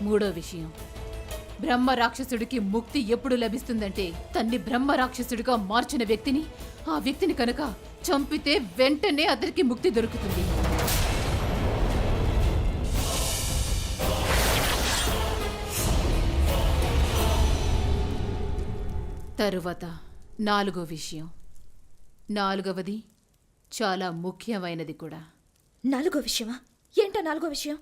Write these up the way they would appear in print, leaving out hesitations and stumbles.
మూడో విషయం, బ్రహ్మ రాక్షసుడికి ముక్తి ఎప్పుడు లభిస్తుందంటే తన్ని బ్రహ్మ రాక్షసుడిగా మార్చిన వ్యక్తిని, ఆ వ్యక్తిని కనుక చంపితే వెంటనే అతనికి ముక్తి దొరుకుతుంది. తరువాత నాలుగో విషయం, నాలుగవది చాలా ముఖ్యమైనది కూడా. నాలుగో విషయమా? ఏంటో నాలుగో విషయం?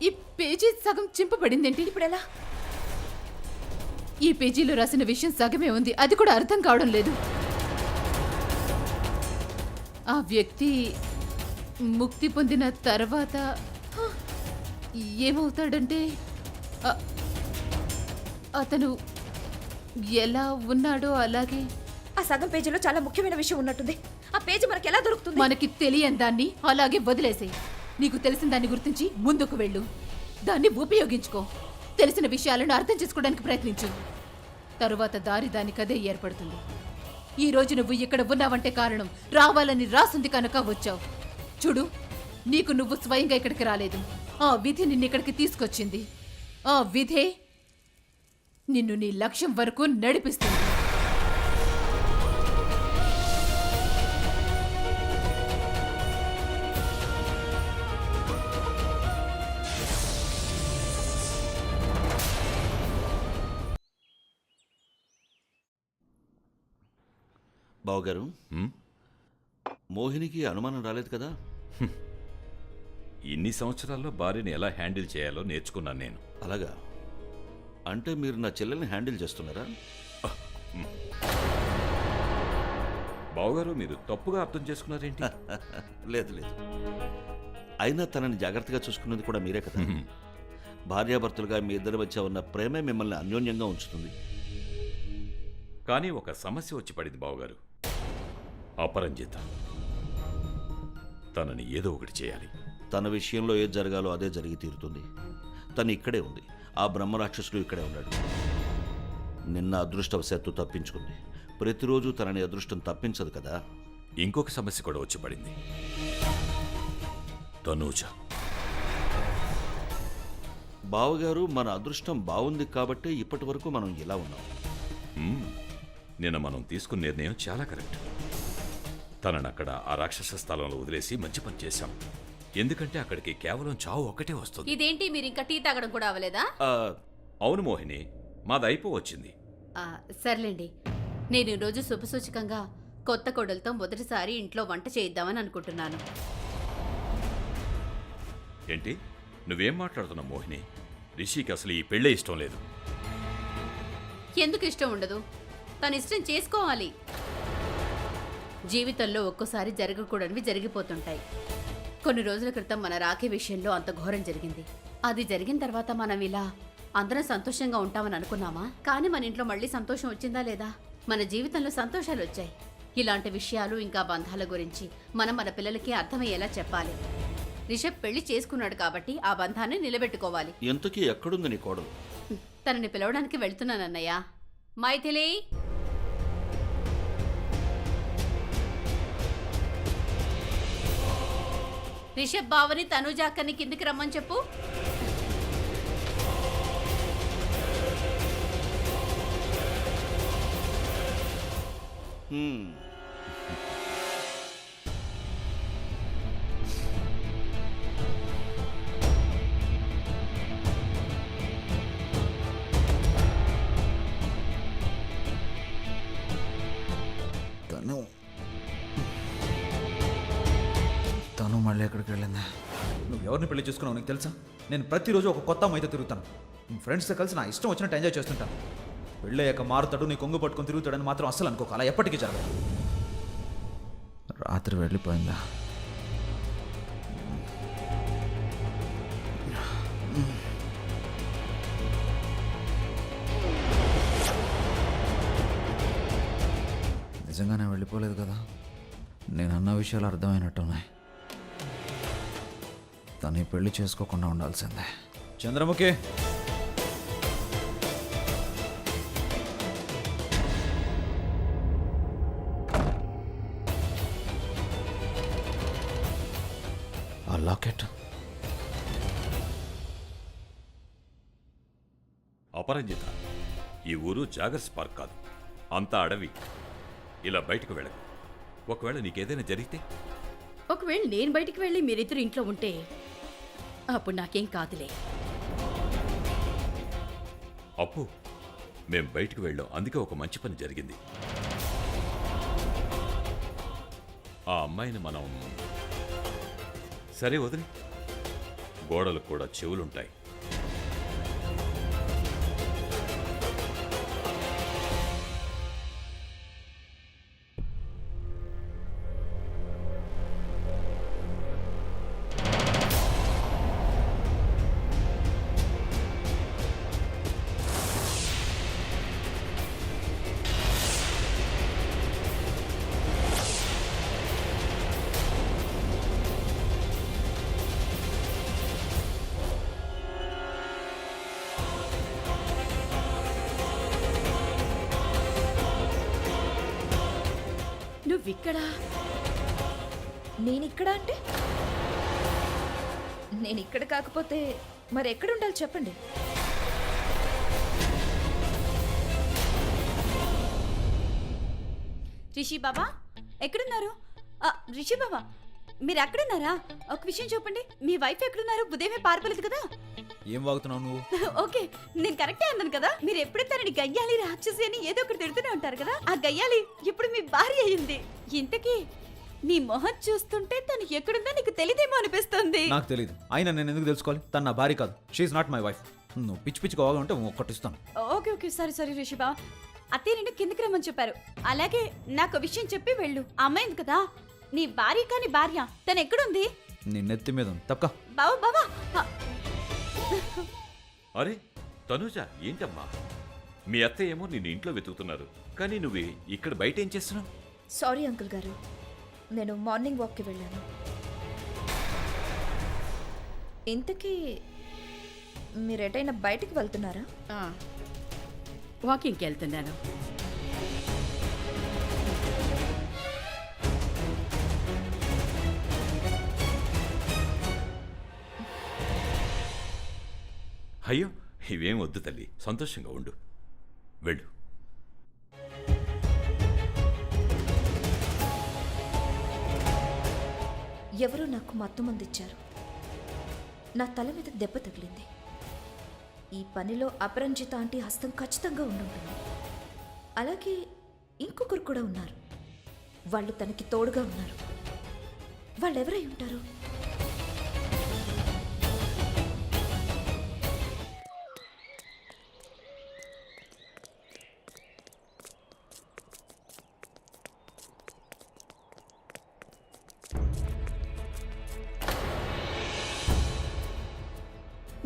ఈ పేజీ సగం చింపబడిందేంటి? ఇప్పుడు ఎలా? ఈ పేజీలో రాసిన విషయం సగమే ఉంది, అది కూడా అర్థం కావడం లేదు. ఆ వ్యక్తి ముక్తి పొందిన తర్వాత ఏమవుతాడంటే అతను ఎలా ఉన్నాడో అలాగే. ఆ సగం పేజీలో చాలా ముఖ్యమైన విషయం ఉన్నట్టుంది. ఆ పేజీ మనకి ఎలా దొరుకుతుంది? మనకి తెలియని దాన్ని అలాగే వదిలేసే. నీకు తెలిసిన దాన్ని గుర్తించి ముందుకు వెళ్ళు, దాన్ని ఉపయోగించుకో, తెలిసిన విషయాలను అర్థం చేసుకోవడానికి ప్రయత్నించు. తరువాత దారి దానికదే ఏర్పడుతుంది. ఈ రోజు నువ్వు ఇక్కడ ఉన్నావంటే కారణం రావాలని రాసుంది కనుక వచ్చావు. చూడు, నీకు నువ్వు స్వయంగా ఇక్కడికి రాలేదు, ఆ విధి నిన్ను ఇక్కడికి తీసుకొచ్చింది. ఆ విధే నిన్ను నీ లక్ష్యం వరకు నడిపిస్తుంది. బావగారు, మోహినికి అనుమానం రాలేదు కదా? ఇన్ని సంవత్సరాల్లో భార్యని ఎలా హ్యాండిల్ చేయాలో నేర్చుకున్నాను నేను. అలాగా? అంటే మీరు నా చెల్లెల్ని హ్యాండిల్ చేస్తున్నారా? బావగారు, మీరు తప్పుగా అర్థం చేసుకున్నారేంటి? లేదు లేదు, అయినా తనని జాగ్రత్తగా చూసుకున్నది కూడా మీరే కదా. భార్యాభర్తలుగా మీ ఇద్దరి మధ్య ఉన్న ప్రేమే మిమ్మల్ని అన్యోన్యంగా ఉంచుతుంది. కానీ ఒక సమస్య వచ్చి పడింది బావగారు. అపరంజిత తనని ఏదో ఒకటి చేయాలి. తన విషయంలో ఏది జరగాలో అదే జరిగి తీరుతుంది. తను ఇక్కడే ఉంది, ఆ బ్రహ్మరాక్షసుడు ఇక్కడే ఉన్నాడు. నిన్న అదృష్టవశాత్తు తప్పించుకుంది. ప్రతిరోజు తనని అదృష్టం తప్పించదు కదా. ఇంకొక సమస్య కూడా వచ్చి పడింది. తనూజ. బావగారు, మన అదృష్టం బాగుంది కాబట్టే ఇప్పటి వరకు మనం ఇలా ఉన్నాం. నిన్న మనం తీసుకున్న నిర్ణయం చాలా కరెక్ట్. తనను అక్కడ ఆ రాక్షస స్థలంలో వదిలేసి మంచి పని చేశాం. ఎందుకంటే అక్కడికి కేవలం చావు ఒక్కటే వస్తుంది. ఇదేంటి, మీరు ఇంకా టీ తాగడం కూడా అవ్వలేదా? అవును మోహిని, మాది అయిపోవచ్చింది. సర్లేండి, నేను ఈరోజు శుభసూచకంగా కొత్త కోడలతో మొదటిసారి ఇంట్లో వంట చేయిద్దామని అనుకుంటున్నాను. ఏంటి నువ్వేం మాట్లాడుతున్నావు మోహిని? రిషికి అసలు ఈ పెళ్ళే ఇష్టం లేదు. ఎందుకు ఇష్టం ఉండదు? తన ఇష్టం చేసుకోవాలి. జీవితంలో ఒక్కోసారి జరగకూడనివి జరిగిపోతుంటాయి. కొన్ని రోజుల క్రితం మన రాఖీ విషయంలో అంత ఘోరం జరిగింది. అది జరిగిన తర్వాత మనం ఇలా అందరం సంతోషంగా ఉంటామని అనుకున్నామా? కానీ మన ఇంట్లో మళ్ళీ సంతోషం వచ్చిందా లేదా? మన జీవితంలో సంతోషాలు వచ్చాయి. ఇలాంటి విషయాలు ఇంకా బంధాల గురించి మనం మన పిల్లలకి అర్థమయ్యేలా చెప్పాలి. రిషబ్ పెళ్లి చేసుకున్నాడు కాబట్టి ఆ బంధాన్ని నిలబెట్టుకోవాలి. ఎంతకీ ఎక్కడుంది నీ కోడలు? తనని పిలవడానికి వెళ్తున్నానన్నయ్య. మైథిలి, రిషబ్ బావని తనుజాక్కని కిందికి రమ్మని చెప్పు. తను మళ్ళీ ఎక్కడికి వెళ్ళిందా? నువ్వు ఎవరిని పెళ్లి చేసుకున్నావు నీకు తెలుసా? నేను ప్రతిరోజు ఒక కొత్త అమ్మాయితో తిరుగుతాను. ఫ్రెండ్స్తో కలిసి నా ఇష్టం వచ్చినట్టు ఎంజాయ్ చేస్తుంటాను. పెళ్ళయ్యాక మారుతాడు, నీ కొంగు పట్టుకొని తిరుగుతాడని మాత్రం అస్సలు అనుకోక. అలా ఎప్పటికీ జరగదు. రాత్రి వెళ్ళిపోయిందా? నిజంగానే వెళ్ళిపోలేదు కదా? నేను అన్న విషయాలు అర్థమైనట్టున్నాయి. తను పెళ్లి చేసుకోకుండా ఉండాల్సిందే. చంద్రముఖి, ఆ లాకెట్ అపరంజిత, ఈ ఊరు జాగర్స్ పార్క్ కాదు, అంతా అడవి. ఇలా బయటకు వెళ్ళకు. ఒకవేళ నీకేదైనా జరిగితే ఒకవేళ నేను బయటికి వెళ్ళి మీరిద్దరు ఇంట్లో ఉంటే అప్పుడు నాకేం కాదులే. అప్పు, మేం బయటకు వెళ్ళాం, అందుకే ఒక మంచి పని జరిగింది. ఆ అమ్మాయిని మనం సరే వదిలి, గోడలకు కూడా చెవులుంటాయి. నువ్విక్కడా? నేనిక్కడ అంటే నేను ఇక్కడ కాకపోతే మరి ఎక్కడ ఉండాలి చెప్పండి. రిషి బాబా ఎక్కడున్నారు? రిషి బాబా మీరు ఎక్కడున్నారా? ఒక విషయం చెప్పండి, మీ వైఫ్ ఎక్కడున్నారు? ఉదయమే పారిపోలేదు కదా? ఏం వాగుతున్నావు నువ్వు? ఓకే, నేను కరెక్టే అన్నాను కదా. మీరు ఎప్పుడు తనని గయ్యాలి రాక్షసి అని ఏదో ఒకటి తిడుతూనే ఉంటారు కదా. ఆ గయ్యాలి ఇప్పుడు మీ భార్య అయింది. ఇంతకీ నీ మొహం చూస్తుంటే తను ఎక్కడుందో నీకు తెలియదేమో అనిపిస్తుంది. నాకు తెలియదు. అయినా నేను ఎందుకు తెలుసుకోవాలి? తన నా భార్య కాదు. She's not my wife. నువ్వు పిచ్చి పిచ్చిగా వాగా ఉంటే ఒక్కటిస్తాను. ఓకే ఓకే, సరే సరే రిషి బాబా, అత్తయ్య నిన్ను కిందకి రమ్మని చెప్పారు. అలాగే నాకు విషయం చెప్పి వెళ్ళు. అమ్మాయింది కదా నీ భార్య, కాని భార్య తను ఎక్కడుంది? నీ నెత్తి మీద ఉంది. తప్పక. బావా బావా అరే తనుజ, ఏంటమ్మా? మీ అత్తయ్య ఏమో నిన్ను ఇంట్లో వెతుకుతున్నారు, కానీ నువ్వు ఇక్కడ బయట ఏం చేస్తున్నావు? సారీ అంకుల్ గారు, నేను మార్నింగ్ వాక్కి వెళ్ళాను. ఇంతకీ మీరు ఎటైనా బయటికి వెళ్తున్నారా? వాకింగ్కి వెళ్తున్నాను. అయ్యో ఇవేం వద్దు తల్లి, సంతోషంగా ఉండు, వెళ్ళు. ఎవరో నాకు మత్తు మందిచ్చారు. నా తల మీద దెబ్బ తగిలింది. ఈ పనిలో అపరంజిత ఆంటీ హస్తం ఖచ్చితంగా ఉండుంటుంది. అలాగే ఇంకొకరు కూడా ఉన్నారు. వాళ్ళు తనకి తోడుగా ఉన్నారు. వాళ్ళెవరై ఉంటారు?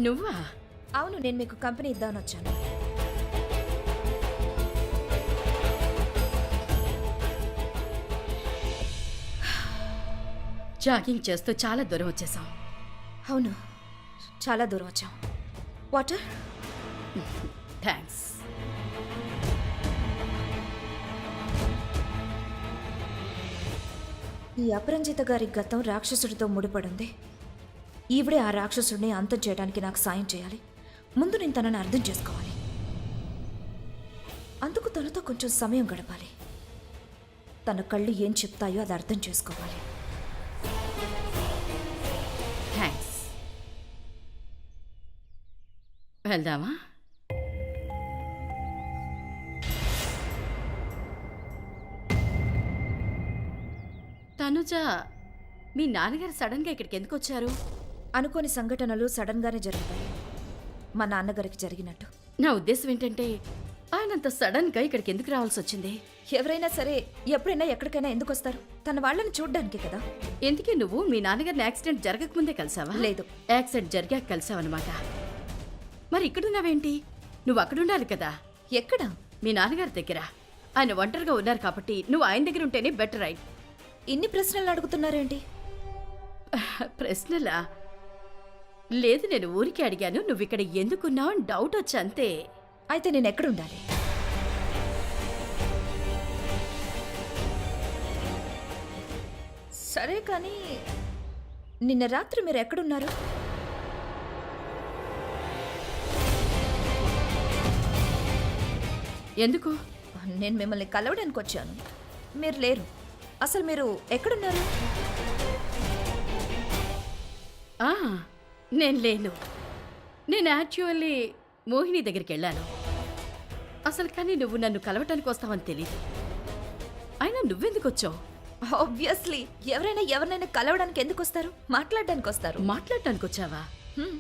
నువ్వా? అవును, నేను మీకు కంపెనీ ఇద్దామని వచ్చాను. జాగింగ్ చేస్తూ చాలా దూరం వచ్చేసాం. అవును, చాలా దూరం వచ్చాం. వాటర్? థ్యాంక్స్. ఈ అపరంజిత గారి గతం రాక్షసుడితో ముడిపడింది. ఈవిడే ఆ రాక్షసుడిని అంతం చేయడానికి నాకు సాయం చేయాలి. ముందు నేను తనని అర్థం చేసుకోవాలి. అందుకు తనతో కొంచెం సమయం గడపాలి. తన కళ్ళు ఏం చెప్తాయో అది అర్థం చేసుకోవాలి. థ్యాంక్స్. వెళ్దామా? తనుజ, మీ నాన్నగారు సడన్గా ఇక్కడికి ఎందుకు వచ్చారు? అనుకోని సంఘటనలు సడన్గానే జరుగుతాయి. మా నాన్నగారికి జరిగినట్టు. నా ఉద్దేశం ఏంటంటే ఆయనంత సడన్గా ఇక్కడికి ఎందుకు రావాల్సి వచ్చింది? ఎవరైనా సరే ఎప్పుడైనా ఎక్కడికైనా ఎందుకు వస్తారు? తన వాళ్ళని చూడ్డానికే కదా. ఎందుకే నువ్వు మీ నాన్నగారిని యాక్సిడెంట్ జరగకముందే కలిసావా? లేదు, యాక్సిడెంట్ జరిగాక కలిసావన్నమాట. మరి ఇక్కడున్నావేంటి? నువ్వు అక్కడుండాలి కదా. ఎక్కడ? మీ నాన్నగారి దగ్గర. ఆయన ఒంటరిగా ఉన్నారు కాబట్టి నువ్వు ఆయన దగ్గర ఉంటేనే బెటర్. రైట్? ఇన్ని ప్రశ్నలు అడుగుతున్నారేంటి? ప్రశ్నలా? లేదు, నేను ఊరికి అడిగాను. నువ్వు ఇక్కడ ఎందుకున్నావు అని డౌట్ వచ్చి అంతే. అయితే నేను ఎక్కడుండాలి? సరే కానీ నిన్న రాత్రి మీరు ఎక్కడున్నారు? ఎందుకు? నేను మిమ్మల్ని కలవడానికి వచ్చాను, మీరు లేరు. అసలు మీరు ఎక్కడున్నారు? ఆ, నేను లేను. నేను యాక్చువల్లీ మోహిని దగ్గరికి వెళ్ళాను. అసలు కానీ నువ్వు నన్ను కలవటానికి వస్తావని తెలీదు. అయినా నువ్వెందుకు వచ్చావు? ఆబ్వియస్లీ ఎవరినైనా కలవడానికి ఎందుకు వస్తారు? మాట్లాడడానికి వస్తారు. మాట్లాడటానికి వచ్చావా? హ్మ్.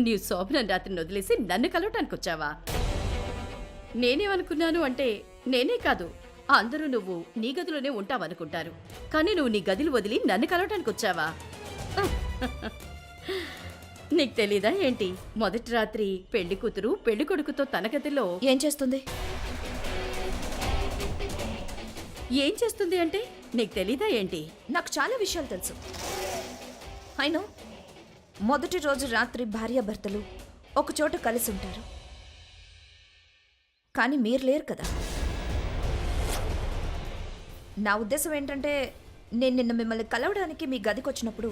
నీవు శోభనం రాత్రిని వదిలేసి నన్ను కలవటానికి వచ్చావా? నేనేమనుకున్నాను అంటే, నేనే కాదు అందరూ నువ్వు నీ గదిలోనే ఉంటావనుకుంటారు. కానీ నువ్వు నీ గదిని వదిలి నన్ను కలవటానికి వచ్చావా? నీకు తెలీదా ఏంటి? మొదటి రాత్రి పెళ్లి కూతురు పెళ్లి కొడుకుతో తన గదిలో ఏం చేస్తుంది? ఏం చేస్తుంది అంటే నీకు తెలీదా ఏంటి? నాకు చాలా విషయాలు తెలుసు. అయినా మొదటి రోజు రాత్రి భార్యాభర్తలు ఒక చోట కలిసి ఉంటారు, కానీ మీరు లేరు కదా. నా ఉద్దేశం ఏంటంటే, నేను నిన్న మిమ్మల్ని కలవడానికి మీ గదికి వచ్చినప్పుడు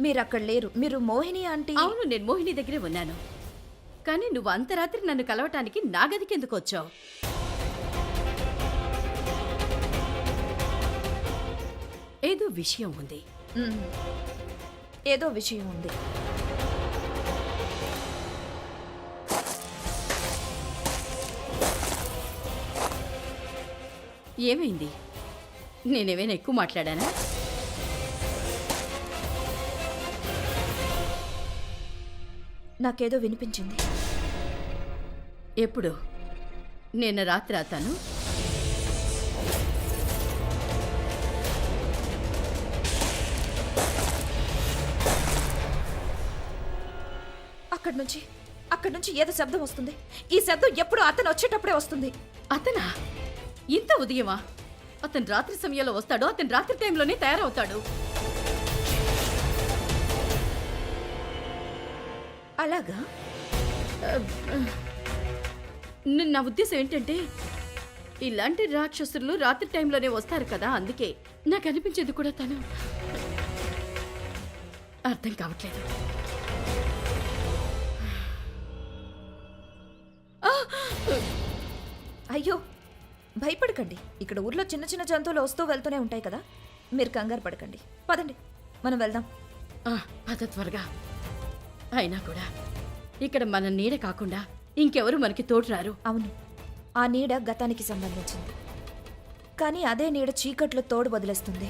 మీరు అక్కడ లేరు. మీరు మోహిని ఆంటీ. అవును, నేను మోహిని దగ్గరే ఉన్నాను. కానీ నువ్వు అంత రాత్రి నన్ను కలవటానికి నా గదికి ఎందుకు వచ్చావు? ఏదో విషయం ఉంది. మ్మ్. ఏదో విషయం ఉంది. ఏమైంది? నేనేమైనా ఎక్కువ మాట్లాడానా? నాకేదో వినిపించింది. ఎప్పుడు? నిన్న రాత్రి అతను అక్కడి నుంచి ఏదో శబ్దం వస్తుంది. ఈ శబ్దం ఎప్పుడు అతను వచ్చేటప్పుడే వస్తుంది. అతనా? ఇంత ఉదయమా? అతను రాత్రి సమయంలో వస్తాడు. అతను రాత్రి టైంలోనే తయారవుతాడు. అలాగా? నా ఉద్దేశం ఏంటంటే, ఇలాంటి రాక్షసులు రాత్రి టైంలోనే వస్తారు కదా, అందుకే నాకు అనిపించేది కూడా తను. అర్థం కావట్లేదు. అయ్యో, భయపడకండి. ఇక్కడ ఊర్లో చిన్న చిన్న జంతువులు వస్తూ వెళ్తూనే ఉంటాయి కదా, మీరు కంగారు పడకండి. పదండి, మనం వెళ్దాం. పద త్వరగా. అయినా కూడా ఇక్కడ మన నీడ కాకుండా ఇంకెవరు మనకి తోడు రారు. అవును, ఆ నీడ గతానికి సంబంధించింది, కానీ అదే నీడ చీకట్లో తోడు వదిలేస్తుంది.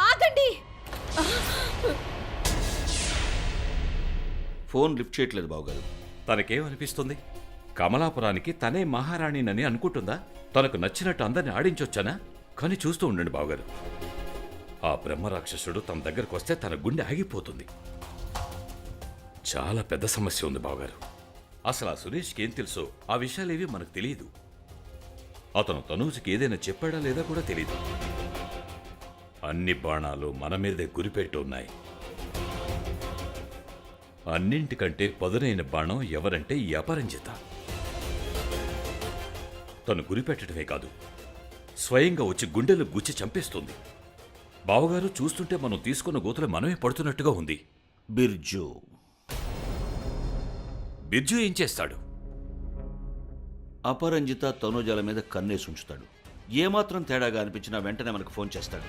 ఆగండి! ఫోన్ లిఫ్ట్ చేయట్లేదు బావగారు. తనకేమనిపిస్తుంది? కమలాపురానికి తనే మహారాణినని అనుకుంటుందా? తనకు నచ్చినట్టు అందరిని ఆడించొచ్చానా? కానీ చూస్తూ ఉండండి బావగారు, ఆ బ్రహ్మరాక్షసుడు తన దగ్గరకు వస్తే తన గుండె ఆగిపోతుంది. చాలా పెద్ద సమస్య ఉంది బావగారు. అసలు ఆ సురేష్కి ఏం తెలుసో ఆ విషయాలేవి మనకు తెలియదు. అతను తనూజుకి ఏదైనా చెప్పాడా లేదా కూడా తెలియదు. అన్ని బాణాలు మన మీదే గురిపెట్టి ఉన్నాయి. అన్నింటికంటే పదునైన బాణం ఎవరంటే ఈ అపరంజిత. తను గురిపెట్టడమే కాదు, స్వయంగా వచ్చి గుండెలు గుచ్చి చంపేస్తుంది. బావగారు, చూస్తుంటే మనం తీసుకున్న గోతులు మనమే పడుతున్నట్టుగా ఉంది. బిర్జు బిర్జు ఏం చేస్తాడు? అపరంజిత తనుజాల మీద కన్నేసి ఉంచుతాడు. ఏమాత్రం తేడాగా అనిపించినా వెంటనే మనకు ఫోన్ చేస్తాడు.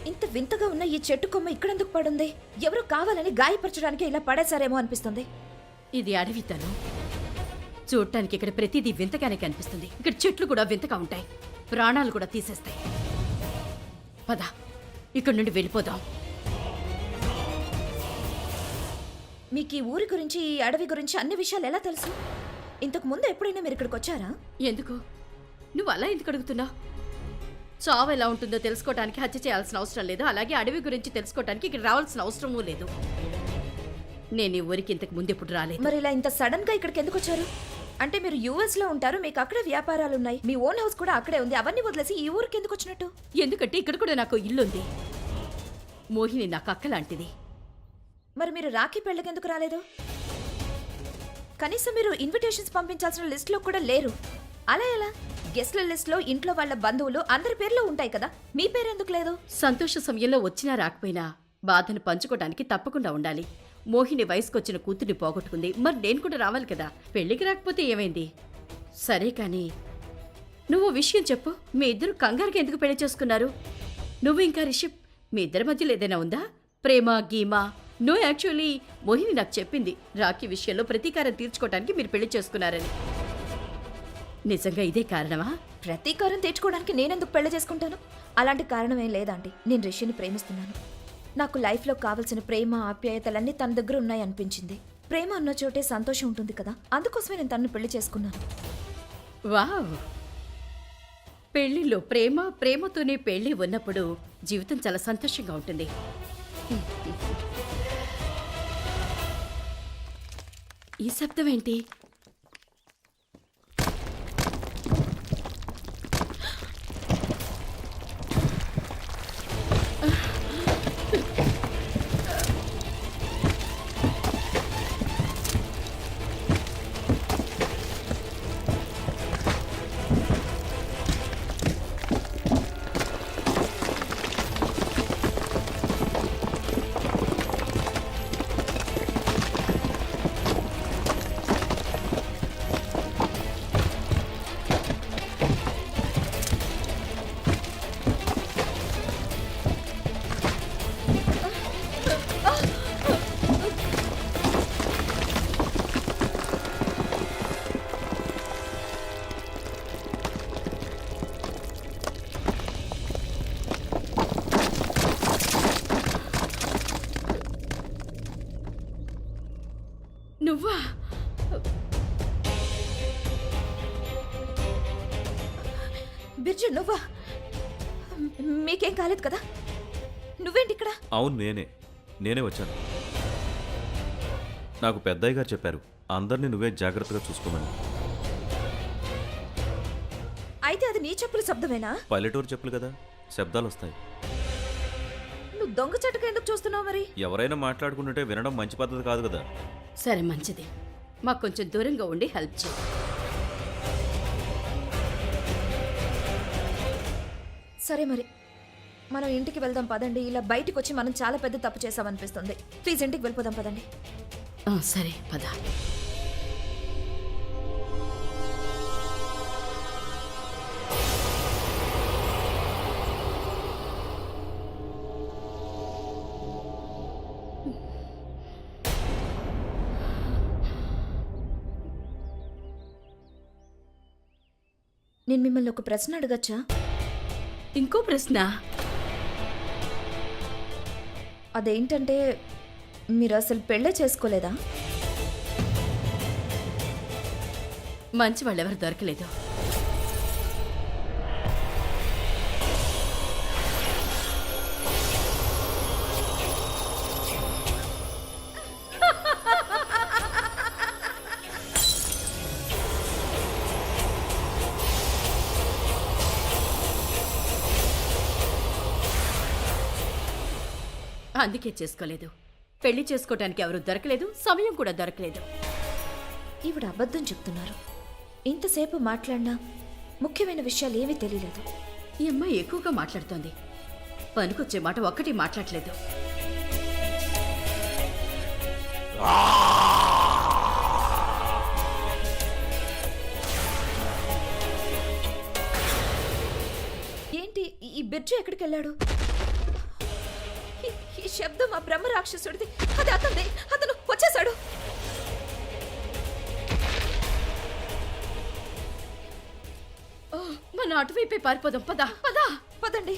ఇంత వింతగా ఉన్న ఈ చెట్టు కొమ్మ ఇక్కడెందుకు పడుంది? ఎవరో కావాలని గాయపరచడానికి ఇలా పడేశారేమో అనిపిస్తుంది. ఇది అడవితను. చూడటానికి ఇక్కడ ప్రతిదీ వింతగానే కనిపిస్తుంది. ఇక్కడ చెట్లు కూడా వింతగా ఉంటాయి, ప్రాణాలు కూడా తీసేస్తాయి. పద, ఇక్కడి నుండి వెళ్ళిపోదాం. మీకు ఈ ఊరి గురించి ఈ అడవి గురించి అన్ని విషయాలు ఎలా తెలుసు? ఇంతకు ముందు ఎప్పుడైనా మీరు ఇక్కడికి వచ్చారా? ఎందుకు నువ్వు అలా ఎందుకు అడుగుతున్నావు? చావు ఎలా ఉంటుందో తెలుసుకోవడానికి హత్య చేయాల్సిన అవసరం లేదు, అలాగే అడవి గురించి తెలుసుకోవడానికి ఇక్కడ రావాల్సిన అవసరమూ లేదు. నేను ఈ ఊరికి ఇంతకు ముందు ఎప్పుడు రాలేదు. మరి ఇలా ఇంత సడన్ గా ఇక్కడికి ఎందుకు వచ్చారు? అంటే మీరు యుఎస్ లో ఉంటారు, మీకు అక్కడ వ్యాపారాలు ఉన్నాయి, మీ ఓన్ హౌస్ కూడా అక్కడే ఉంది, అవన్నీ వదిలేసి ఈ ఊరికి ఎందుకు వచ్చినట్టు? ఎందుకంటే ఇక్కడ కూడా నాకు ఇల్లుంది. మోహిని నాకు అక్క లాంటిది. మరి మీరు రాఖీ పెళ్ళకి ఎందుకు రాలేదు? కనీసం మీరు ఇన్విటేషన్స్ పంపించాల్సిన లిస్ట్ లో కూడా లేరు. అలా ఎలా? గెస్ట్ల లిస్ట్ లో ఇంట్లో వాళ్ళ బంధువులు అందరి పేర్లు ఉంటాయి కదా, మీ పేరు ఎందుకు లేదు? సంతోష సమయంలో వచ్చినా రాకపోయినా బాధను పంచుకోవడానికి తప్పకుండా ఉండాలి. మోహిని వయసుకొచ్చిన కూతుర్ని పోగొట్టుకుంది, మరి నేను కూడా రావాలి కదా. పెళ్లికి రాకపోతే ఏమైంది? సరే కానీ నువ్వు విషయం చెప్పు, మీ ఇద్దరు కంగారుకి ఎందుకు పెళ్లి చేసుకున్నారు? నువ్వు ఇంకా రిషబ్, మీ ఇద్దరి మధ్యలో ఏదైనా ఉందా? ప్రేమ గీమా? నో, యాక్చువల్లీ మోహిని నాకు చెప్పింది రాఖీ విషయంలో ప్రతీకారం తీర్చుకోవడానికి మీరు పెళ్లి చేసుకున్నారని. నిజంగా ఇదే కారణమా? ప్రతీకారం తెచ్చుకోవడానికి నేనెందుకు పెళ్లి చేసుకుంటాను? అలాంటి కారణం ఏం లేదండి. నేను రిషిని ప్రేమిస్తున్నాను. నాకు లైఫ్లో కావలసిన ప్రేమ ఆప్యాయతలన్నీ తన దగ్గర ఉన్నాయి అనిపించింది. ప్రేమ అన్న చోటే సంతోషం ఉంటుంది కదా, అందుకోసమే నేను తనను పెళ్లి చేసుకున్నాను. వావ్! పెళ్లిలో ప్రేమ, ప్రేమతోనే పెళ్లి ఉన్నప్పుడు జీవితం చాలా సంతోషంగా ఉంటుంది. ఈ శబ్దం ఏంటి? నువ్వా? బిర్జు, నువ్వా? మీకేం కాలేదు కదా? నువ్వేంటి ఇక్కడ? అవును, నేనే వచ్చాను. నాకు పెద్దయ్య గారు చెప్పారు అందరినీ నువ్వే జాగ్రత్తగా చూసుకోమని. అయితే అది నీ చెప్పుల శబ్దమేనా? పల్లెటూరు చెప్పులు కదా, శబ్దాలు వస్తాయి. నువ్వు దొంగ చెట్టుకు ఎందుకు చూస్తున్నావు మరి? ఎవరైనా మాట్లాడుకుంటుంటే వినడం మంచి పద్ధతి కాదు కదా. సరే, మంచిది. మాకు కొంచెం దూరంగా ఉండి హెల్ప్ చేయి. సరే మరి, మనం ఇంటికి వెళ్దాం పదండి. ఇలా బయటికి వచ్చి మనం చాలా పెద్ద తప్పు చేసామనిపిస్తుంది. ప్లీజ్ ఇంటికి వెళ్ళిపోదాం పదండి. సరే, పద. నేను మిమ్మల్ని ఒక ప్రశ్న అడగచ్చా? ఇంకో ప్రశ్న? అదేంటంటే, మీరు అసలు పెళ్ళే చేసుకోలేదా? మంచి వాళ్ళెవరు దొరకలేదు. అందుకే చేసుకోలేదు. పెళ్లి చేసుకోవటానికి ఎవరు దొరకలేదు, సమయం కూడా దొరకలేదు. ఈవిడ అబద్ధం చెప్తున్నారు. ఇంతసేపు మాట్లాడినా ముఖ్యమైన విషయాలు ఏమీ తెలియలేదు. ఈ అమ్మాయి ఎక్కువగా మాట్లాడుతోంది. పనికొచ్చే మాట ఒక్కటి మాట్లాడలేదు. ఏంటి ఈ బిర్జు ఎక్కడికి వెళ్ళాడు? ఈ శబ్దం ఆ బ్రహ్మ రాక్షసుడిది. అది అతనిది. అతను వచ్చేశాడు. మన అటువైపే పారిపోదాం. పద పద. పదండి.